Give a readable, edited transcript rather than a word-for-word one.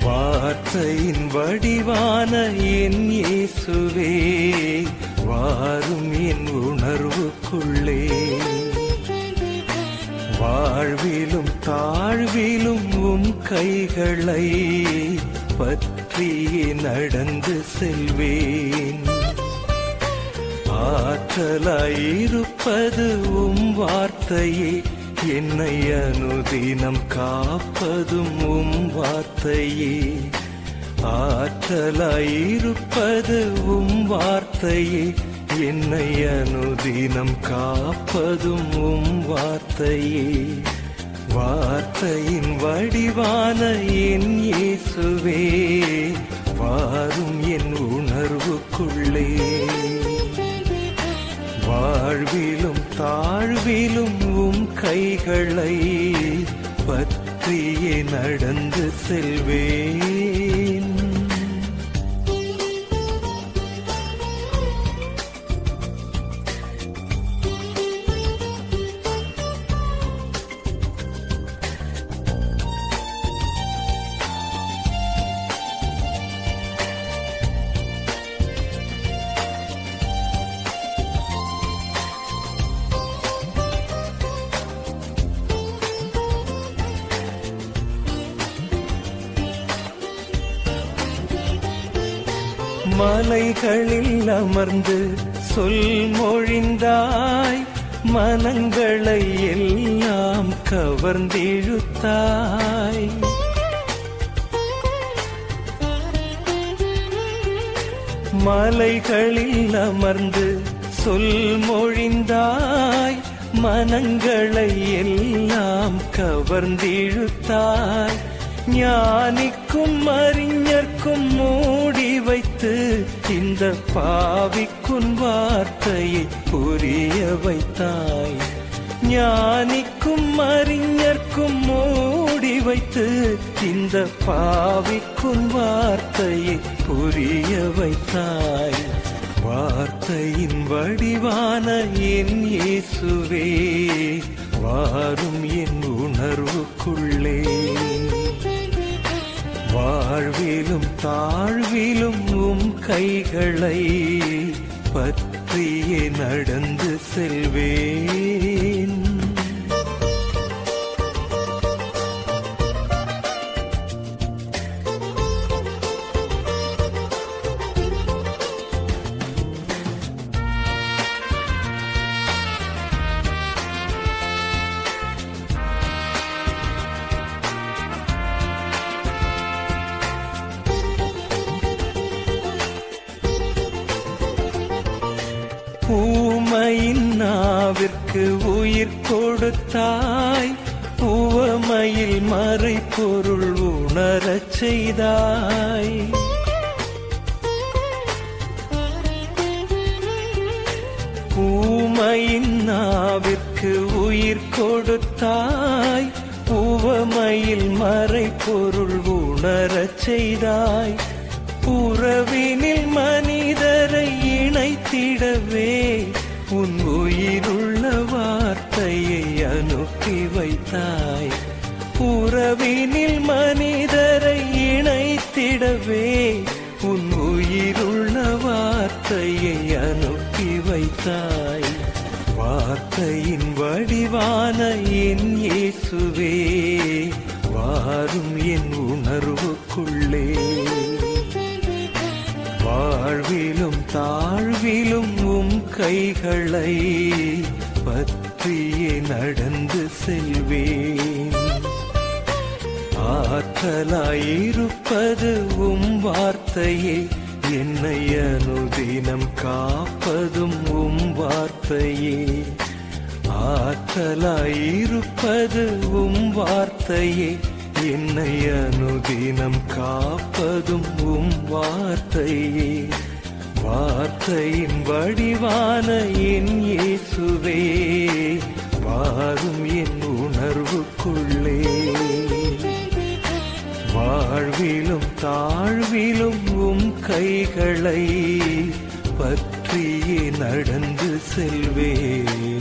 வார்த்தையின் வடிவான என் இயேசுவே, வாரும் என் உணர்வுக்குள்ளே. வாழ்விலும் தாழ்விலும் உம் கைகளை பற்றியே நடந்து செல்வேன். ஆற்றலாயிருப்பது உம் வார்த்தையே, என்னை அனுதினம் காப்பதும் உம் வார்த்தையே. ஆற்றலாயிருப்பது உம் வார்த்தையே, என்னை அனுதினம் காப்பதும் உம் வார்த்தையே. வார்த்தையின் வடிவான என் இயேசுவே, வாரும் என் உணர்வுக்குள்ளே. வாழ்விலும் தாழ்விலும் உம் கைகளை பற்றியே நடந்து செல்வேன். மலைகளில் அமர்ந்து சொல் மொழிந்தாய், மனங்களை எல்லாம் கவர்ந்திழுத்தாய். மலைகளில் அமர்ந்து சொல் மொழிந்தாய், மனங்களை எல்லாம் கவர்ந்திழுத்தாய். ஞானிக்கும் அறிஞர்க்கும் மூடி வைத்து இந்த பாவிக்குன் வார்த்தையை புரிய வைத்தாய். ஞானிக்கும் அறிஞர்க்கும் மூடி வைத்து இந்த பாவிக்குன் வார்த்தையை புரிய வைத்தாய். வார்த்தையின் வடிவான என் இயேசுவே, வாரும் என் உணர்வுக்குள்ளே. வாழ்விலும் தாழ்விலும் உம் கைகளை பற்றியே நடந்து செல்வேன். ஊமையின் நாவிற்கு உயிர் கொடுத்தாய், உவமையில் மறைபொருள் உணரச் செய்தாய். ஊமையின் நாவிற்கு உயிர் கொடுத்தாய், உவமையில் மறைபொருள் உணரச் செய்தாய். உறவினில் மனிதரை இணைத்திடவே உன் உயிருள்ள வார்த்தையை அனுப்பி வைத்தாய். உறவினில் மனிதரை இணைத்திடவே உன் உயிருள்ள வார்த்தையை அனுப்பி வைத்தாய். வார்த்தையின் வடிவான என் இயேசுவே, வாரும் என் உணர்வுக்குள்ளே. வாழ்விலும் தாழ்விலும் உம் கைகளை பற்றியே நடந்து செல்வேன். ஆற்றலாயிருப்பது உம் வார்த்தையே, என்னை அனுதினம் காப்பதும் உம் வார்த்தையே. ஆற்றலாயிருப்பது உம் வார்த்தையே, என்னை அனுதினம் காப்பதும் உம் வார்த்தையே. வார்த்தையின் வடிவான என் இயேசுவே, வாரும் என் உணர்வுக்குள்ளே. வாழ்விலும் தாழ்விலும் உம் கைகளை பற்றியே நடந்து செல்வேன்.